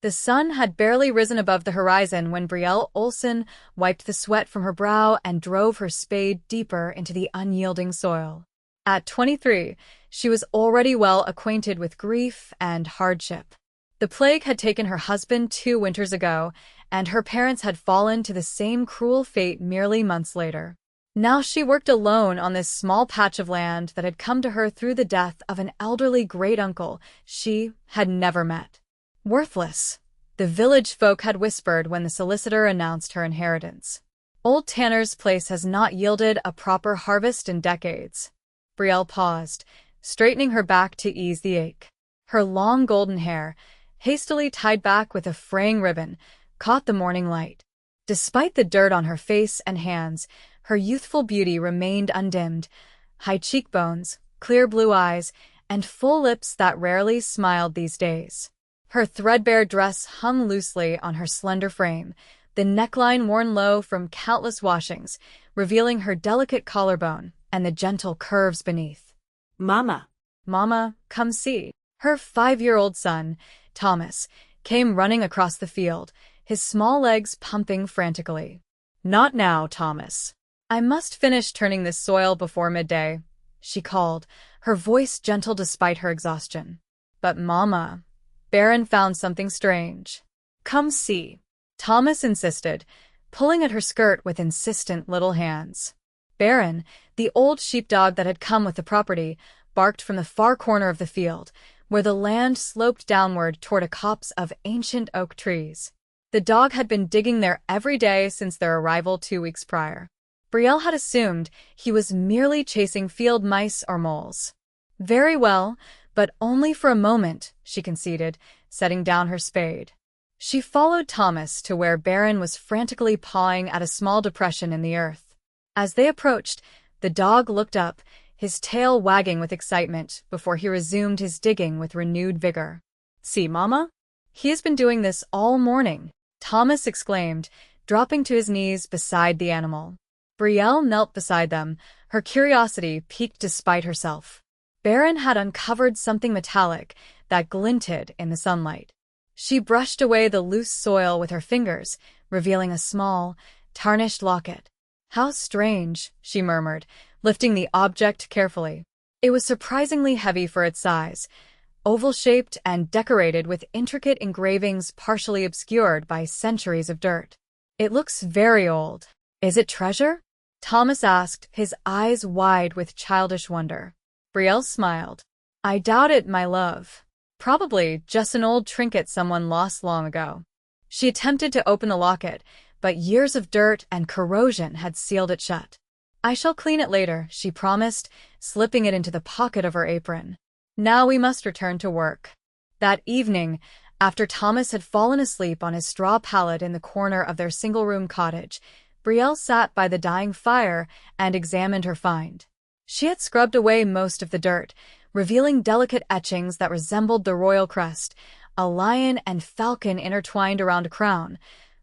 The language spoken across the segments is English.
The sun had barely risen above the horizon when Brielle Olson wiped the sweat from her brow and drove her spade deeper into the unyielding soil. At 23, she was already well acquainted with grief and hardship. The plague had taken her husband 2 winters ago, and her parents had fallen to the same cruel fate merely months later. Now she worked alone on this small patch of land that had come to her through the death of an elderly great-uncle she had never met. Worthless, the village folk had whispered when the solicitor announced her inheritance. Old Tanner's place has not yielded a proper harvest in decades. Brielle paused, straightening her back to ease the ache. Her long golden hair, hastily tied back with a fraying ribbon, caught the morning light. Despite the dirt on her face and hands, her youthful beauty remained undimmed. High cheekbones, clear blue eyes, and full lips that rarely smiled these days. Her threadbare dress hung loosely on her slender frame, the neckline worn low from countless washings, revealing her delicate collarbone and the gentle curves beneath. Mama. Mama, come see. Her 5-year-old son, Thomas, came running across the field, his small legs pumping frantically. Not now, Thomas. I must finish turning this soil before midday, she called, her voice gentle despite her exhaustion. But Mama, Baron found something strange. Come see. Thomas insisted, pulling at her skirt with insistent little hands. Baron, the old sheepdog that had come with the property, barked from the far corner of the field, where the land sloped downward toward a copse of ancient oak trees. The dog had been digging there every day since their arrival 2 weeks prior. Brielle had assumed he was merely chasing field mice or moles. Very well, but only for a moment, she conceded, setting down her spade. She followed Thomas to where Baron was frantically pawing at a small depression in the earth. As they approached, the dog looked up, his tail wagging with excitement before he resumed his digging with renewed vigor. See, Mama? He has been doing this all morning, Thomas exclaimed, dropping to his knees beside the animal. Brielle knelt beside them, her curiosity piqued despite herself. Baron had uncovered something metallic that glinted in the sunlight. She brushed away the loose soil with her fingers, revealing a small, tarnished locket. How strange, she murmured, lifting the object carefully. It was surprisingly heavy for its size, oval-shaped and decorated with intricate engravings partially obscured by centuries of dirt. It looks very old. Is it treasure? Thomas asked, his eyes wide with childish wonder. Brielle smiled. I doubt it, my love. Probably just an old trinket someone lost long ago. She attempted to open the locket, but years of dirt and corrosion had sealed it shut. I shall clean it later, she promised, slipping it into the pocket of her apron. Now we must return to work. That evening, after Thomas had fallen asleep on his straw pallet in the corner of their single-room cottage, Brielle sat by the dying fire and examined her find. She had scrubbed away most of the dirt, revealing delicate etchings that resembled the royal crest, a lion and falcon intertwined around a crown,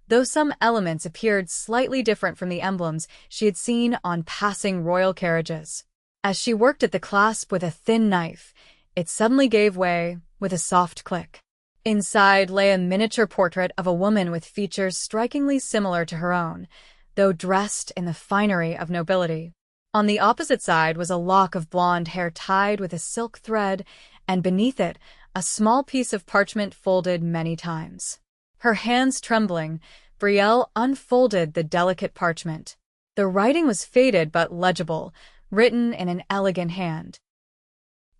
though some elements appeared slightly different from the emblems she had seen on passing royal carriages. As she worked at the clasp with a thin knife, it suddenly gave way with a soft click. Inside lay a miniature portrait of a woman with features strikingly similar to her own, though dressed in the finery of nobility. On the opposite side was a lock of blonde hair tied with a silk thread, and beneath it, a small piece of parchment folded many times. Her hands trembling, Brielle unfolded the delicate parchment. The writing was faded but legible, written in an elegant hand.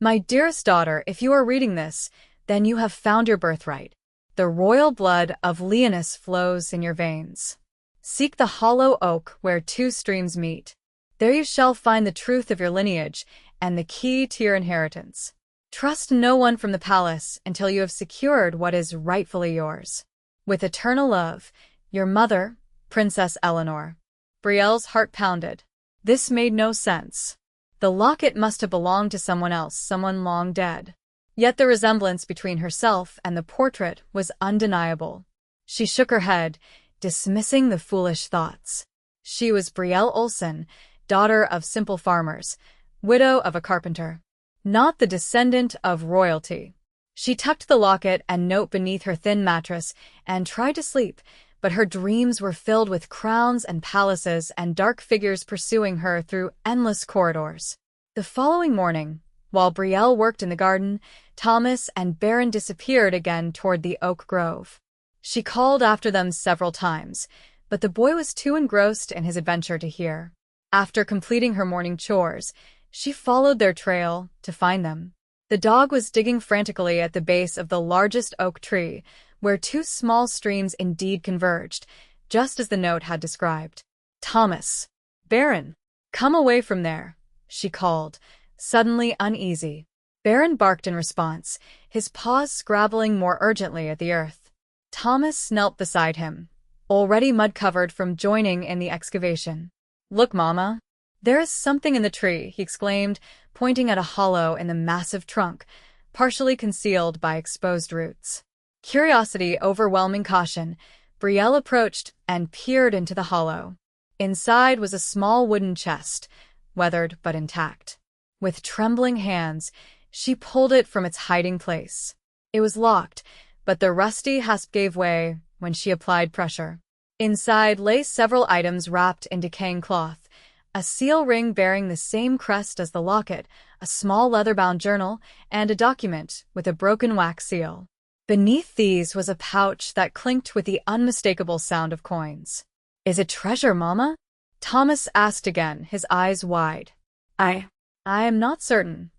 My dearest daughter, if you are reading this, then you have found your birthright. The royal blood of Leonis flows in your veins. Seek the hollow oak where 2 streams meet. There you shall find the truth of your lineage and the key to your inheritance. Trust no one from the palace until you have secured what is rightfully yours. With eternal love, your mother, Princess Eleanor. Brielle's heart pounded. This made no sense. The locket must have belonged to someone else, someone long dead. Yet the resemblance between herself and the portrait was undeniable. She shook her head, dismissing the foolish thoughts. She was Brielle Olson, daughter of simple farmers, widow of a carpenter. Not the descendant of royalty. She tucked the locket and note beneath her thin mattress and tried to sleep, but her dreams were filled with crowns and palaces and dark figures pursuing her through endless corridors. The following morning, while Brielle worked in the garden, Thomas and Baron disappeared again toward the oak grove. She called after them several times, but the boy was too engrossed in his adventure to hear. After completing her morning chores, she followed their trail to find them. The dog was digging frantically at the base of the largest oak tree, where two small streams indeed converged, just as the note had described. "Thomas! Baron! Come away from there!" she called, suddenly uneasy. Baron barked in response, his paws scrabbling more urgently at the earth. Thomas knelt beside him, already mud-covered from joining in the excavation. "Look, Mama! There is something in the tree," he exclaimed, pointing at a hollow in the massive trunk, partially concealed by exposed roots. Curiosity overwhelming caution, Brielle approached and peered into the hollow. Inside was a small wooden chest, weathered but intact. With trembling hands, she pulled it from its hiding place. It was locked, but the rusty hasp gave way when she applied pressure. Inside lay several items wrapped in decaying cloth, a seal ring bearing the same crest as the locket, a small leather-bound journal, and a document with a broken wax seal. Beneath these was a pouch that clinked with the unmistakable sound of coins. "Is it treasure, Mama?" Thomas asked again, his eyes wide. I am not certain,"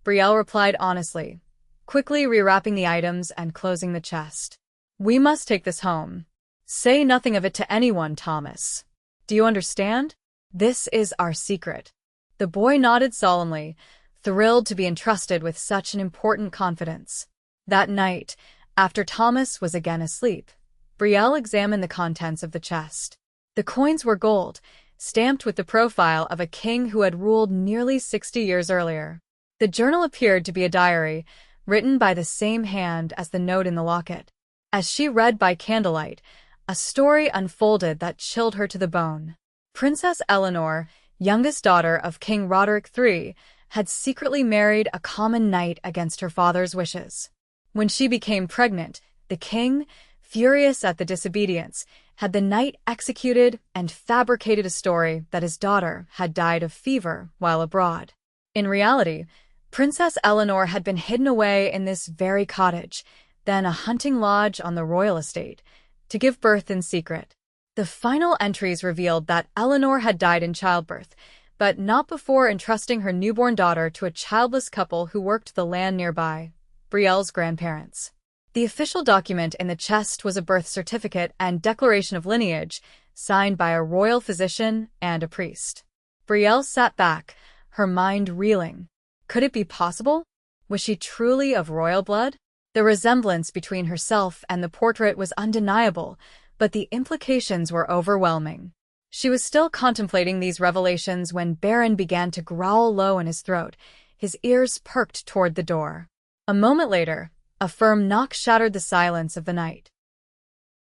Brielle replied honestly, quickly rewrapping the items and closing the chest. "We must take this home. Say nothing of it to anyone, Thomas. Do you understand? This is our secret." The boy nodded solemnly, thrilled to be entrusted with such an important confidence. That night, after Thomas was again asleep, Brielle examined the contents of the chest. The coins were gold, stamped with the profile of a king who had ruled nearly 60 years earlier. The journal appeared to be a diary, written by the same hand as the note in the locket. As she read by candlelight, a story unfolded that chilled her to the bone. Princess Eleanor, youngest daughter of King Roderick III, had secretly married a common knight against her father's wishes. When she became pregnant, the king, furious at the disobedience, had the knight executed and fabricated a story that his daughter had died of fever while abroad. In reality, Princess Eleanor had been hidden away in this very cottage, then a hunting lodge on the royal estate, to give birth in secret. The final entries revealed that Eleanor had died in childbirth, but not before entrusting her newborn daughter to a childless couple who worked the land nearby, Brielle's grandparents. The official document in the chest was a birth certificate and declaration of lineage, signed by a royal physician and a priest. Brielle sat back, her mind reeling. Could it be possible? Was she truly of royal blood? The resemblance between herself and the portrait was undeniable, but the implications were overwhelming. She was still contemplating these revelations when Baron began to growl low in his throat, his ears perked toward the door. A moment later, a firm knock shattered the silence of the night.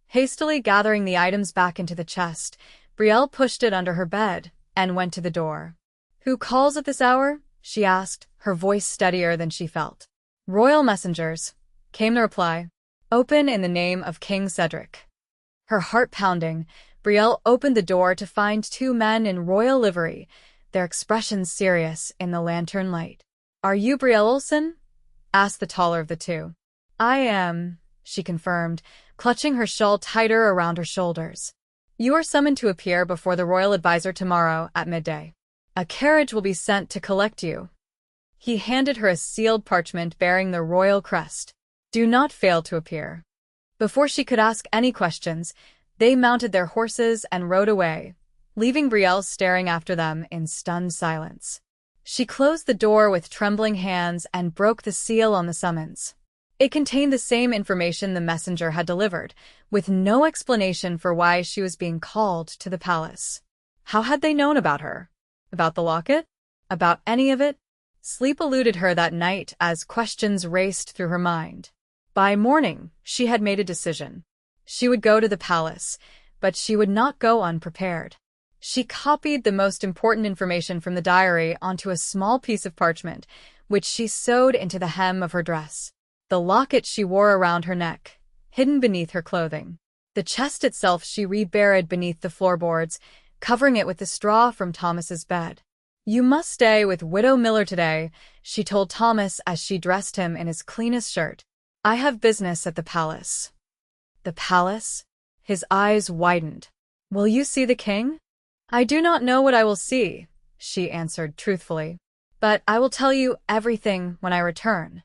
Hastily gathering the items back into the chest, Brielle pushed it under her bed and went to the door. "Who calls at this hour?" she asked, her voice steadier than she felt. "Royal messengers," came the reply. "Open in the name of King Cedric." Her heart pounding, Brielle opened the door to find two men in royal livery, their expressions serious in the lantern light. "Are you Brielle Olson?" asked the taller of the two. "I am," she confirmed, clutching her shawl tighter around her shoulders. "You are summoned to appear before the royal advisor tomorrow at midday. A carriage will be sent to collect you." He handed her a sealed parchment bearing the royal crest. "Do not fail to appear." Before she could ask any questions, they mounted their horses and rode away, leaving Brielle staring after them in stunned silence. She closed the door with trembling hands and broke the seal on the summons. It contained the same information the messenger had delivered, with no explanation for why she was being called to the palace. How had they known about her? About the locket? About any of it? Sleep eluded her that night as questions raced through her mind. By morning, she had made a decision. She would go to the palace, but she would not go unprepared. She copied the most important information from the diary onto a small piece of parchment, which she sewed into the hem of her dress. the locket she wore around her neck, hidden beneath her clothing. The chest itself she reburied beneath the floorboards, covering it with the straw from Thomas's bed. "You must stay with Widow Miller today," she told Thomas as she dressed him in his cleanest shirt. "I have business at the palace." "The palace?" His eyes widened. "Will you see the king?" "I do not know what I will see," she answered truthfully. "But I will tell you everything when I return."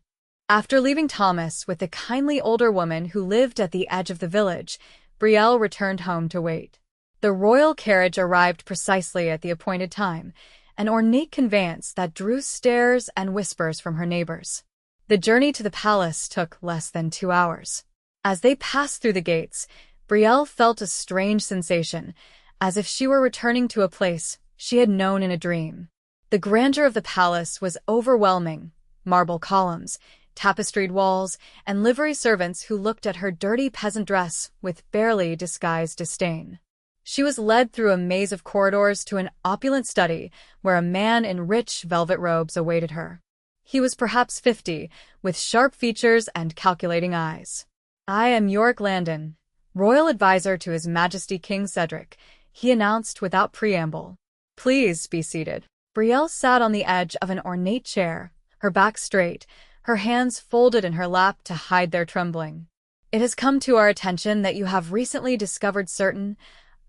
After leaving Thomas with the kindly older woman who lived at the edge of the village, Brielle returned home to wait. The royal carriage arrived precisely at the appointed time, an ornate conveyance that drew stares and whispers from her neighbors. The journey to the palace took less than 2 hours. As they passed through the gates, Brielle felt a strange sensation, as if she were returning to a place she had known in a dream. The grandeur of the palace was overwhelming: marble columns, tapestried walls, and livery servants who looked at her dirty peasant dress with barely disguised disdain. She was led through a maze of corridors to an opulent study where a man in rich velvet robes awaited her. He was perhaps 50, with sharp features and calculating eyes. "I am Yorick Landon, royal advisor to His Majesty King Cedric," he announced without preamble. "Please be seated." Brielle sat on the edge of an ornate chair, her back straight, her hands folded in her lap to hide their trembling. "It has come to our attention that you have recently discovered certain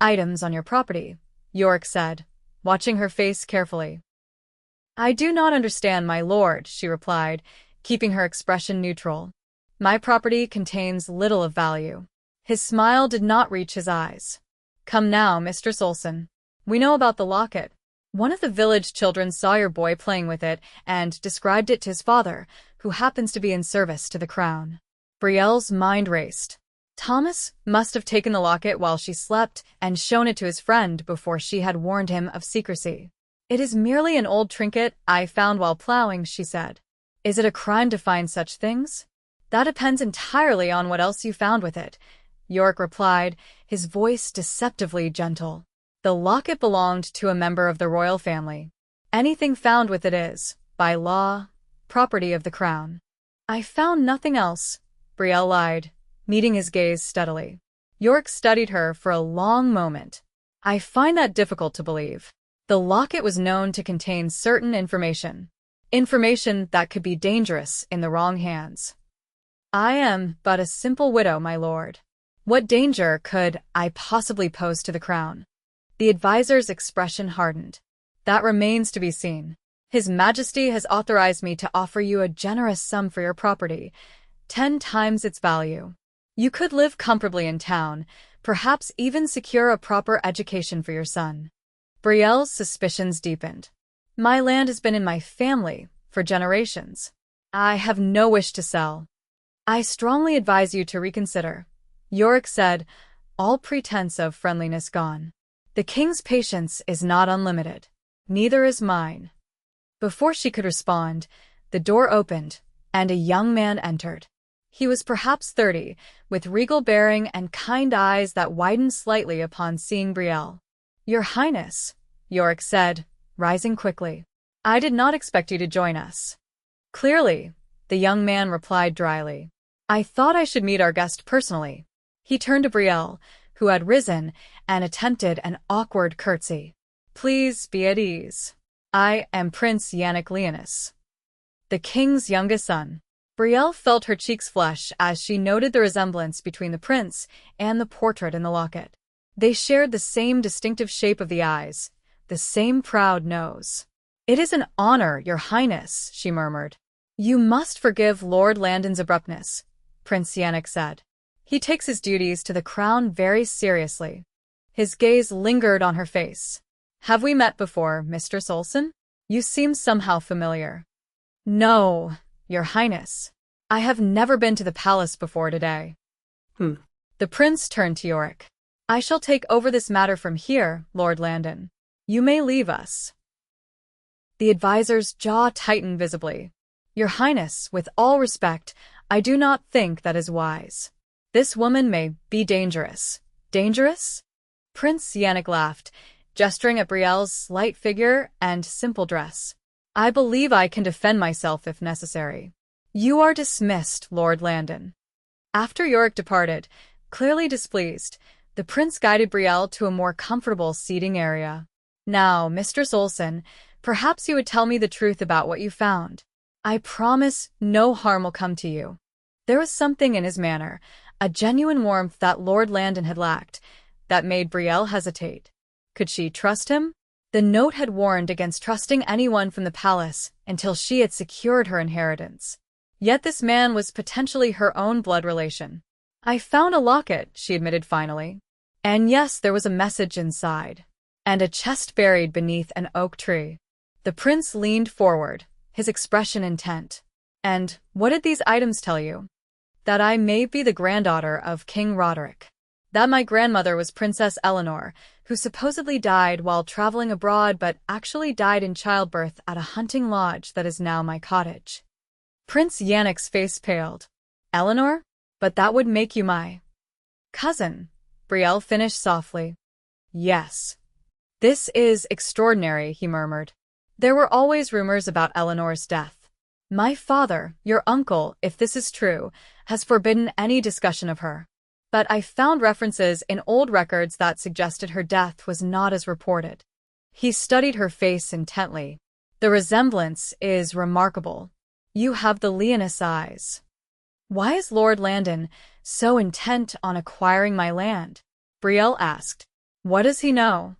items on your property," Yorick said, watching her face carefully. "I do not understand, my lord," she replied, keeping her expression neutral. "My property contains little of value." His smile did not reach his eyes. "Come now, Mistress Olson. We know about the locket. One of the village children saw your boy playing with it and described it to his father, who happens to be in service to the crown." Brielle's mind raced. Thomas must have taken the locket while she slept and shown it to his friend before she had warned him of secrecy. "It is merely an old trinket I found while plowing," she said. "Is it a crime to find such things?" "That depends entirely on what else you found with it," Yorick replied, his voice deceptively gentle. "The locket belonged to a member of the royal family. Anything found with it is, by law, property of the crown." "I found nothing else," Brielle lied, meeting his gaze steadily. Yorick studied her for a long moment. "I find that difficult to believe. The locket was known to contain certain information that could be dangerous in the wrong hands." "I am but a simple widow, my lord. What danger could I possibly pose to the crown?" The advisor's expression hardened. "That remains to be seen. His Majesty has authorized me to offer you a generous sum for your property, 10 times its value. You could live comfortably in town, perhaps even secure a proper education for your son." Brielle's suspicions deepened. "My land has been in my family for generations. I have no wish to sell." "I strongly advise you to reconsider," Yorick said, all pretense of friendliness gone. "The king's patience is not unlimited. Neither is mine." Before she could respond, the door opened, and a young man entered. He was perhaps 30, with regal bearing and kind eyes that widened slightly upon seeing Brielle. "Your Highness," Yorick said, rising quickly. "I did not expect you to join us." "Clearly," the young man replied dryly. "I thought I should meet our guest personally." He turned to Brielle, who had risen, and attempted an awkward curtsy. "Please be at ease. I am Prince Yannick, the king's youngest son." Brielle felt her cheeks flush as she noted the resemblance between the prince and the portrait in the locket. They shared the same distinctive shape of the eyes, the same proud nose. "It is an honor, your highness," she murmured. "You must forgive Lord Landon's abruptness," Prince Yannick said. "He takes his duties to the crown very seriously." His gaze lingered on her face. "Have we met before, Mistress Olson? You seem somehow familiar." "No, your highness. I have never been to the palace before today." The prince turned to Yorick. "I shall take over this matter from here, Lord Landon. You may leave us." The advisor's jaw tightened visibly. "Your highness, with all respect, I do not think that is wise. This woman may be dangerous." "Dangerous?" Prince Yannick laughed, gesturing at Brielle's slight figure and simple dress. "I believe I can defend myself if necessary." You are dismissed, Lord Landon. After Yorick departed, clearly displeased, the prince guided Brielle to a more comfortable seating area. Now, Mistress Olson, perhaps you would tell me the truth about what you found. I promise no harm will come to you. There was something in his manner, a genuine warmth that Lord Landon had lacked, that made Brielle hesitate. Could she trust him? The note had warned against trusting anyone from the palace until she had secured her inheritance. Yet this man was potentially her own blood relation. I found a locket, she admitted finally. And yes, there was a message inside. And a chest buried beneath an oak tree. The prince leaned forward, his expression intent. And what did these items tell you? That I may be the granddaughter of King Roderick. That my grandmother was Princess Eleanor, who supposedly died while traveling abroad but actually died in childbirth at a hunting lodge that is now my cottage. Prince Yannick's face paled. Eleanor? But that would make you my cousin, Brielle finished softly. Yes. This is extraordinary, he murmured. There were always rumors about Eleanor's death. My father, your uncle, if this is true, has forbidden any discussion of her. But I found references in old records that suggested her death was not as reported. He studied her face intently. The resemblance is remarkable. You have the leoness eyes. Why is Lord Landon so intent on acquiring my land? Brielle asked. What does he know?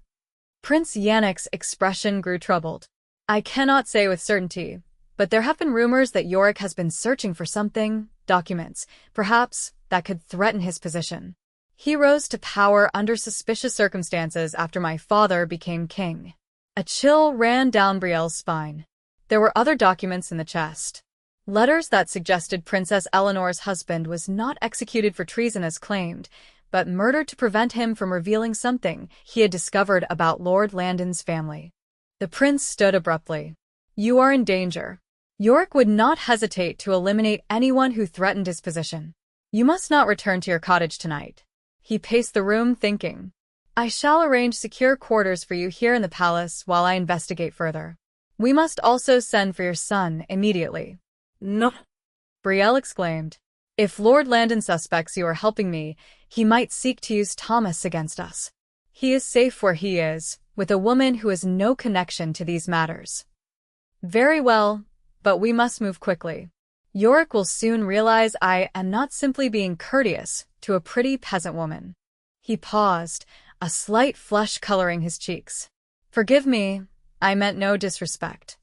Prince Yannick's expression grew troubled. I cannot say with certainty, but there have been rumors that Yorick has been searching for something, documents, perhaps, that could threaten his position. He rose to power under suspicious circumstances after my father became king. A chill ran down Brielle's spine. There were other documents in the chest. Letters that suggested Princess Eleanor's husband was not executed for treason as claimed, but murdered to prevent him from revealing something he had discovered about Lord Landon's family. The prince stood abruptly. You are in danger. Yorick would not hesitate to eliminate anyone who threatened his position. You must not return to your cottage tonight. He paced the room thinking. I shall arrange secure quarters for you here in the palace while I investigate further. We must also send for your son immediately. No, Brielle exclaimed. If Lord Landon suspects you are helping me, he might seek to use Thomas against us. He is safe where he is, with a woman who has no connection to these matters. Very well, but we must move quickly. Yorick will soon realize I am not simply being courteous to a pretty peasant woman. He paused, a slight flush coloring his cheeks. Forgive me, I meant no disrespect.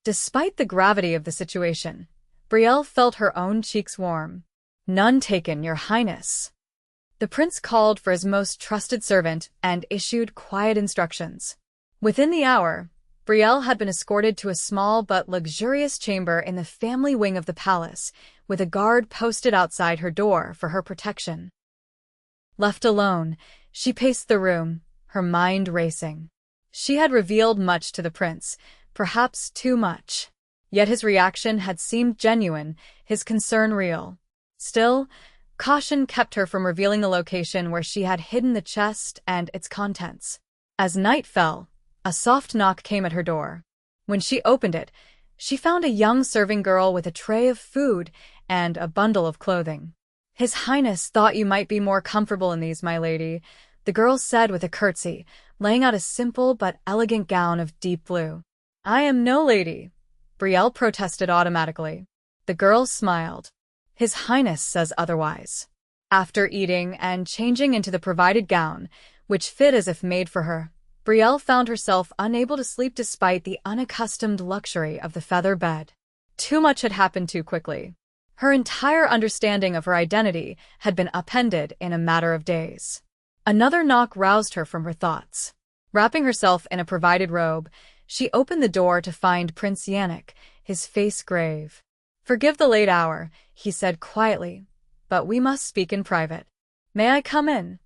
Despite the gravity of the situation, Brielle felt her own cheeks warm. None taken, Your Highness. The prince called for his most trusted servant and issued quiet instructions. Within the hour, Brielle had been escorted to a small but luxurious chamber in the family wing of the palace, with a guard posted outside her door for her protection. Left alone, she paced the room, her mind racing. She had revealed much to the prince, perhaps too much. Yet his reaction had seemed genuine, his concern real. Still, caution kept her from revealing the location where she had hidden the chest and its contents. As night fell, a soft knock came at her door. When she opened it, she found a young serving girl with a tray of food and a bundle of clothing. His Highness thought you might be more comfortable in these, my lady, the girl said with a curtsy, laying out a simple but elegant gown of deep blue. I am no lady, Brielle protested automatically. The girl smiled. His Highness says otherwise. After eating and changing into the provided gown, which fit as if made for her, Brielle found herself unable to sleep despite the unaccustomed luxury of the feather bed. Too much had happened too quickly. Her entire understanding of her identity had been upended in a matter of days. Another knock roused her from her thoughts. Wrapping herself in a provided robe, she opened the door to find Prince Yannick, his face grave. Forgive the late hour, he said quietly, but we must speak in private. May I come in?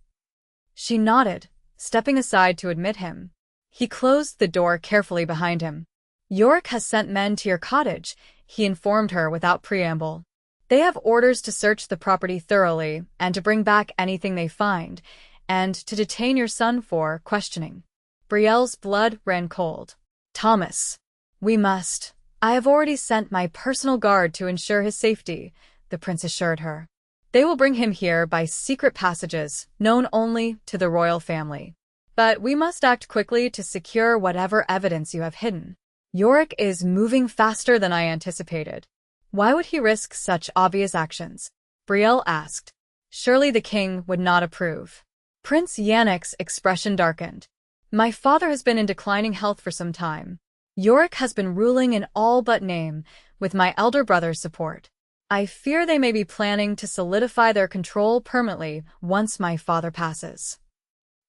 She nodded, stepping aside to admit him. He closed the door carefully behind him. Yorick has sent men to your cottage, he informed her without preamble. They have orders to search the property thoroughly and to bring back anything they find, and to detain your son for questioning. Brielle's blood ran cold. Thomas. We must. I have already sent my personal guard to ensure his safety, the prince assured her. They will bring him here by secret passages known only to the royal family. But we must act quickly to secure whatever evidence you have hidden. Yorick is moving faster than I anticipated. Why would he risk such obvious actions? Brielle asked. Surely the king would not approve. Prince Yannick's expression darkened. My father has been in declining health for some time. Yorick has been ruling in all but name, with my elder brother's support. I fear they may be planning to solidify their control permanently once my father passes.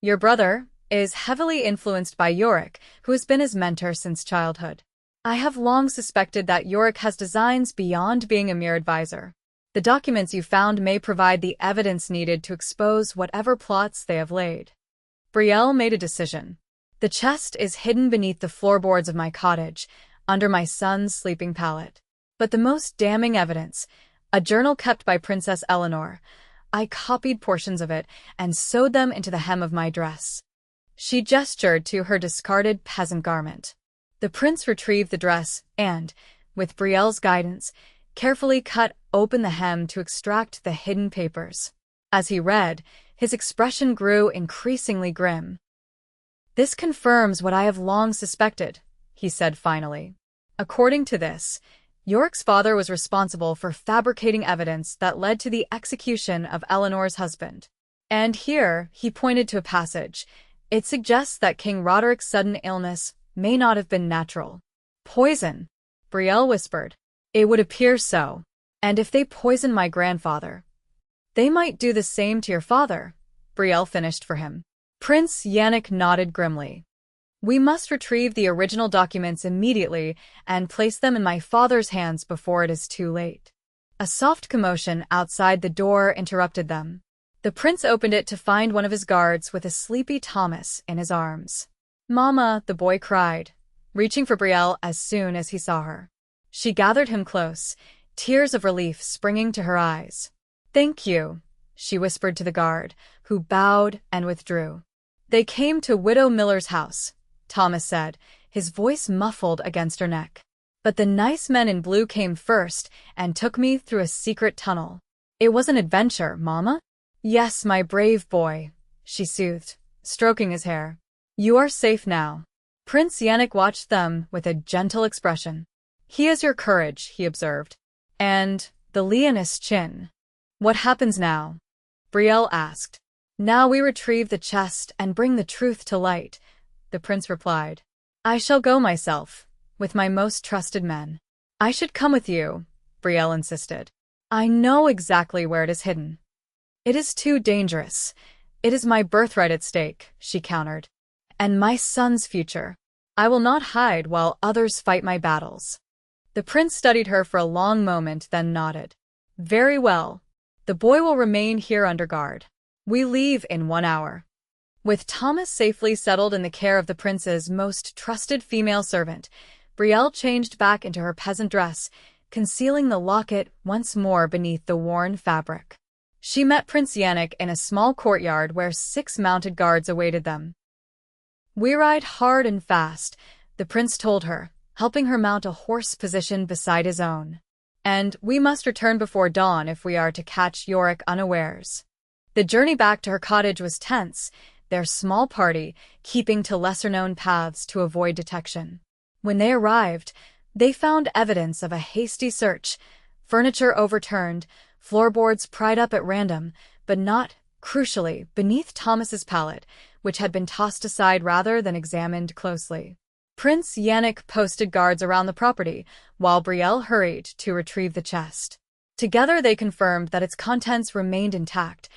Your brother is heavily influenced by Yorick, who has been his mentor since childhood. I have long suspected that Yorick has designs beyond being a mere advisor. The documents you found may provide the evidence needed to expose whatever plots they have laid. Brielle made a decision. The chest is hidden beneath the floorboards of my cottage, under my son's sleeping pallet. But the most damning evidence, a journal kept by Princess Eleanor, I copied portions of it and sewed them into the hem of my dress. She gestured to her discarded peasant garment. The prince retrieved the dress and, with Brielle's guidance, carefully cut open the hem to extract the hidden papers. As he read, his expression grew increasingly grim. This confirms what I have long suspected, he said finally. According to this, Yorick's father was responsible for fabricating evidence that led to the execution of Eleanor's husband. And here, he pointed to a passage. It suggests that King Roderick's sudden illness may not have been natural. Poison, Brielle whispered. It would appear so. And if they poisoned my grandfather, they might do the same to your father, Brielle finished for him. Prince Yannick nodded grimly. We must retrieve the original documents immediately and place them in my father's hands before it is too late. A soft commotion outside the door interrupted them. The prince opened it to find one of his guards with a sleepy Thomas in his arms. Mama, the boy cried, reaching for Brielle as soon as he saw her. She gathered him close, tears of relief springing to her eyes. Thank you, she whispered to the guard, who bowed and withdrew. They came to Widow Miller's house, Thomas said, his voice muffled against her neck. But the nice men in blue came first and took me through a secret tunnel. It was an adventure, Mama? Yes, my brave boy, she soothed, stroking his hair. You are safe now. Prince Yannick watched them with a gentle expression. He has your courage, he observed. And the leoness chin. What happens now? Brielle asked. Now we retrieve the chest and bring the truth to light, the prince replied. I shall go myself, with my most trusted men. I should come with you, Brielle insisted. I know exactly where it is hidden. It is too dangerous. It is my birthright at stake, she countered. And my son's future. I will not hide while others fight my battles. The prince studied her for a long moment, then nodded. Very well. The boy will remain here under guard. We leave in 1 hour. With Thomas safely settled in the care of the prince's most trusted female servant, Brielle changed back into her peasant dress, concealing the locket once more beneath the worn fabric. She met Prince Yannick in a small courtyard where 6 mounted guards awaited them. We ride hard and fast, the prince told her, helping her mount a horse positioned beside his own. And we must return before dawn if we are to catch Yorick unawares. The journey back to her cottage was tense, their small party keeping to lesser-known paths to avoid detection. When they arrived, they found evidence of a hasty search, furniture overturned, floorboards pried up at random, but not, crucially, beneath Thomas's pallet, which had been tossed aside rather than examined closely. Prince Yannick posted guards around the property, while Brielle hurried to retrieve the chest. Together they confirmed that its contents remained intact.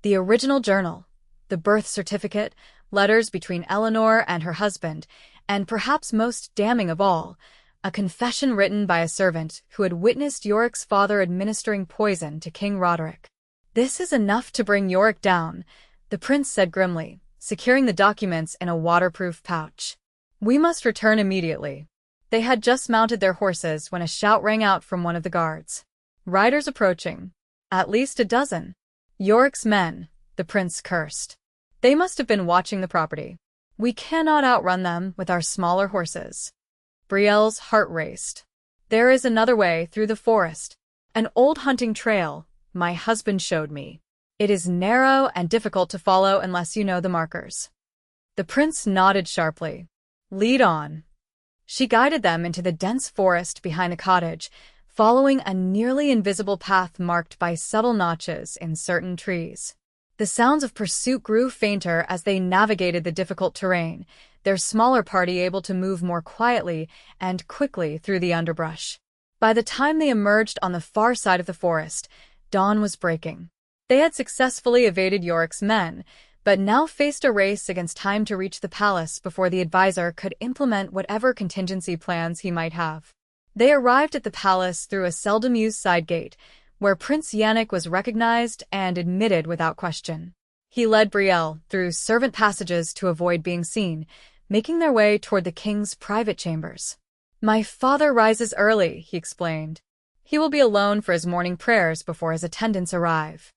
The original journal, the birth certificate, letters between Eleanor and her husband, and perhaps most damning of all, a confession written by a servant who had witnessed Yorick's father administering poison to King Roderick. This is enough to bring Yorick down, the prince said grimly, securing the documents in a waterproof pouch. We must return immediately. They had just mounted their horses when a shout rang out from one of the guards. Riders approaching. At least a dozen. Yorick's men, the prince cursed. They must have been watching the property. We cannot outrun them with our smaller horses. Brielle's heart raced. There is another way through the forest. An old hunting trail my husband showed me. It is narrow and difficult to follow unless you know the markers. The prince nodded sharply. Lead on. She guided them into the dense forest behind the cottage, following a nearly invisible path marked by subtle notches in certain trees. The sounds of pursuit grew fainter as they navigated the difficult terrain, their smaller party able to move more quietly and quickly through the underbrush. By the time they emerged on the far side of the forest, dawn was breaking. They had successfully evaded Yorick's men, but now faced a race against time to reach the palace before the advisor could implement whatever contingency plans he might have. They arrived at the palace through a seldom-used side gate, where Prince Yannick was recognized and admitted without question. He led Brielle through servant passages to avoid being seen, making their way toward the king's private chambers. My father rises early, he explained. He will be alone for his morning prayers before his attendants arrive.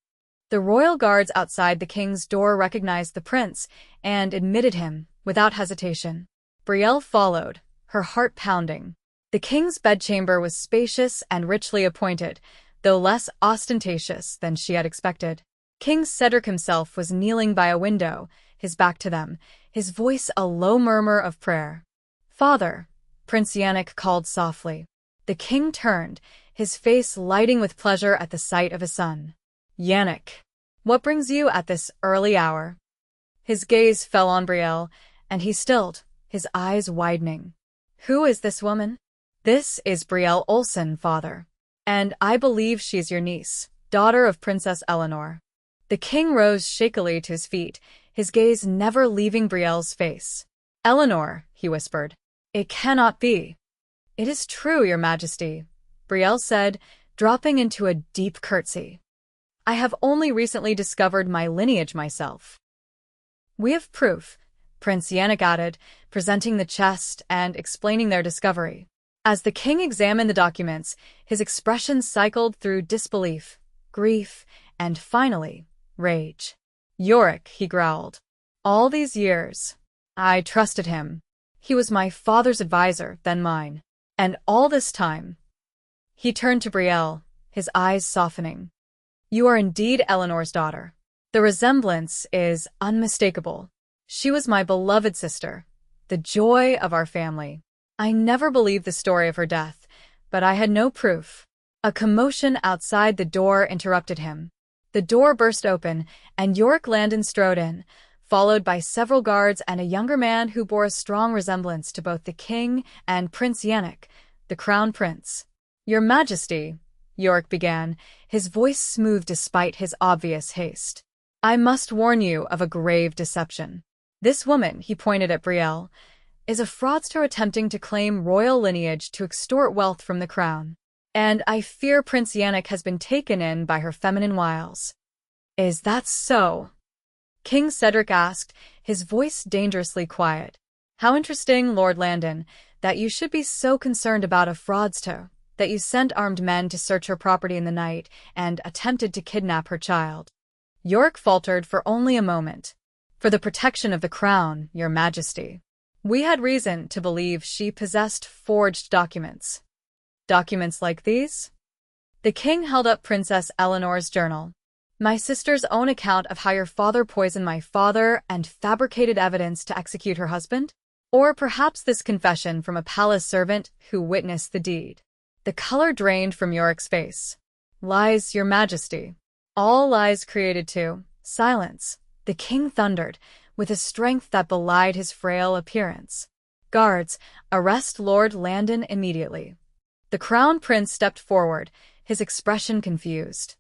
The royal guards outside the king's door recognized the prince and admitted him without hesitation. Brielle followed, her heart pounding. The king's bedchamber was spacious and richly appointed, though less ostentatious than she had expected. King Cedric himself was kneeling by a window, his back to them, his voice a low murmur of prayer. Father, Prince Yannick called softly. The king turned, his face lighting with pleasure at the sight of his son. Yannick, what brings you at this early hour? His gaze fell on Brielle, and he stilled, his eyes widening. Who is this woman? This is Brielle Olson, father. And I believe she is your niece, daughter of Princess Eleanor. The king rose shakily to his feet, his gaze never leaving Brielle's face. Eleanor, he whispered. It cannot be. It is true, your majesty, Brielle said, dropping into a deep curtsy. I have only recently discovered my lineage myself. We have proof, Prince Yannick added, presenting the chest and explaining their discovery. As the king examined the documents, his expression cycled through disbelief, grief, and finally, rage. Yorick, he growled. All these years, I trusted him. He was my father's advisor, then mine. And all this time. He turned to Brielle, his eyes softening. You are indeed Eleanor's daughter. The resemblance is unmistakable. She was my beloved sister, the joy of our family. I never believed the story of her death, but I had no proof. A commotion outside the door interrupted him. The door burst open, and Yorick Landon strode in, followed by several guards and a younger man who bore a strong resemblance to both the king and Prince Yannick, the crown prince. Your Majesty, Yorick began, his voice smooth despite his obvious haste. I must warn you of a grave deception. This woman, he pointed at Brielle, is a fraudster attempting to claim royal lineage to extort wealth from the crown. And I fear Prince Yannick has been taken in by her feminine wiles. Is that so? King Cedric asked, his voice dangerously quiet. How interesting, Lord Landon, that you should be so concerned about a fraudster, that you sent armed men to search her property in the night and attempted to kidnap her child. Yorick faltered for only a moment. For the protection of the crown, your majesty. We had reason to believe she possessed forged documents. Documents like these? The king held up Princess Eleanor's journal. My sister's own account of how your father poisoned my father and fabricated evidence to execute her husband? Or perhaps this confession from a palace servant who witnessed the deed. The color drained from Yorick's face. Lies, your majesty. All lies created to silence, the king thundered, with a strength that belied his frail appearance. Guards, arrest Lord Landon immediately. The crown prince stepped forward, his expression confused.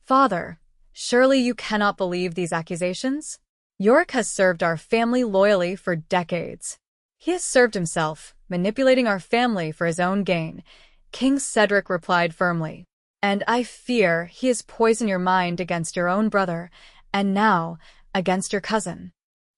Father, surely you cannot believe these accusations? Yorick has served our family loyally for decades. He has served himself, manipulating our family for his own gain, King Cedric replied firmly. And I fear he has poisoned your mind against your own brother, and now against your cousin.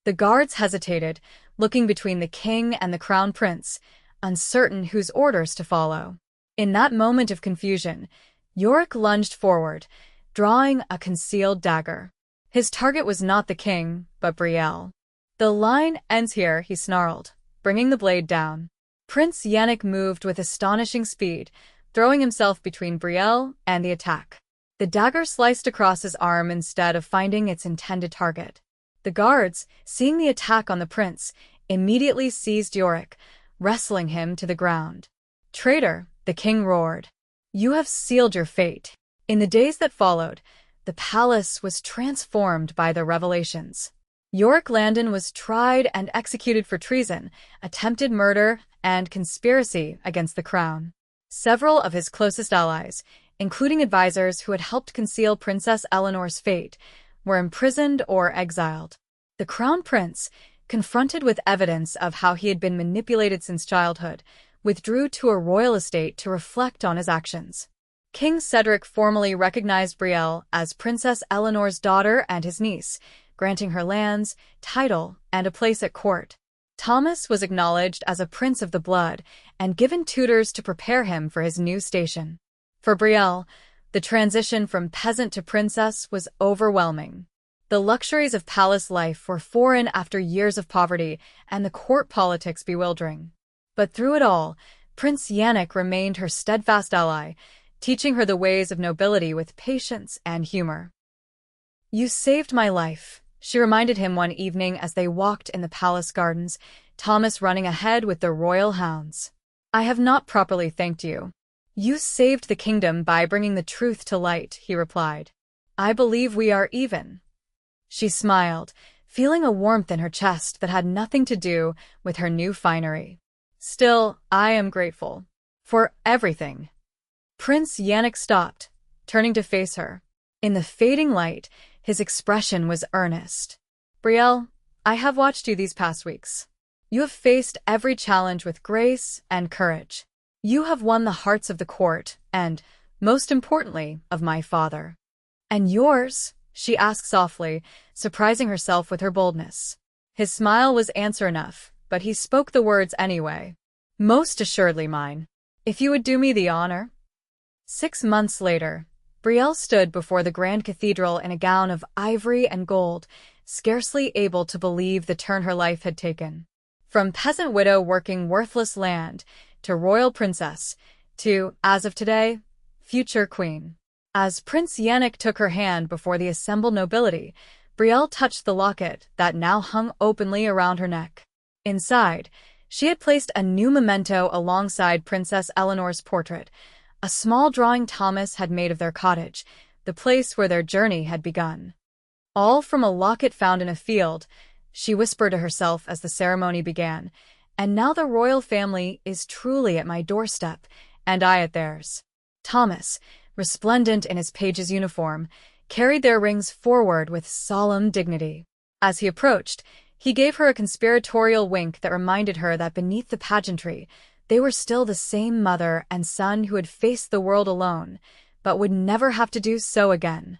The guards hesitated, looking between the king and the crown prince, uncertain whose orders to follow. In that moment of confusion, Yorick lunged forward, drawing a concealed dagger. His target was not the king, but Brielle. The line ends here, he snarled, bringing the blade down. Prince Yannick moved with astonishing speed, throwing himself between Brielle and the attack. The dagger sliced across his arm instead of finding its intended target. The guards, seeing the attack on the prince, immediately seized Yorick, wrestling him to the ground. "Traitor," the king roared. "You have sealed your fate." In the days that followed, the palace was transformed by the revelations. Yorick Landon was tried and executed for treason, attempted murder, and conspiracy against the crown. Several of his closest allies, including advisors who had helped conceal Princess Eleanor's fate, were imprisoned or exiled. The crown prince, confronted with evidence of how he had been manipulated since childhood, withdrew to a royal estate to reflect on his actions. King Cedric formally recognized Brielle as Princess Eleanor's daughter and his niece, granting her lands, title, and a place at court. Thomas was acknowledged as a prince of the blood and given tutors to prepare him for his new station. For Brielle, the transition from peasant to princess was overwhelming. The luxuries of palace life were foreign after years of poverty, and the court politics bewildering. But through it all, Prince Yannick remained her steadfast ally, teaching her the ways of nobility with patience and humor. "You saved my life," she reminded him one evening as they walked in the palace gardens, Thomas running ahead with the royal hounds. "I have not properly thanked you." "You saved the kingdom by bringing the truth to light," he replied. "I believe we are even." She smiled, feeling a warmth in her chest that had nothing to do with her new finery. "Still, I am grateful. For everything." Prince Yannick stopped, turning to face her. In the fading light, his expression was earnest. "Brielle, I have watched you these past weeks. You have faced every challenge with grace and courage. You have won the hearts of the court and, most importantly, of my father." "And yours?" she asked softly, surprising herself with her boldness. His smile was answer enough, but he spoke the words anyway. "Most assuredly mine. If you would do me the honor." 6 months later, Brielle stood before the grand cathedral in a gown of ivory and gold, scarcely able to believe the turn her life had taken. From peasant widow working worthless land, to royal princess, to, as of today, future queen. As Prince Yannick took her hand before the assembled nobility, Brielle touched the locket that now hung openly around her neck. Inside, she had placed a new memento alongside Princess Eleanor's portrait, a small drawing Thomas had made of their cottage, the place where their journey had begun. "All from a locket found in a field," she whispered to herself as the ceremony began, "and now the royal family is truly at my doorstep, and I at theirs." Thomas, resplendent in his page's uniform, carried their rings forward with solemn dignity. As he approached, he gave her a conspiratorial wink that reminded her that beneath the pageantry, they were still the same mother and son who had faced the world alone, but would never have to do so again.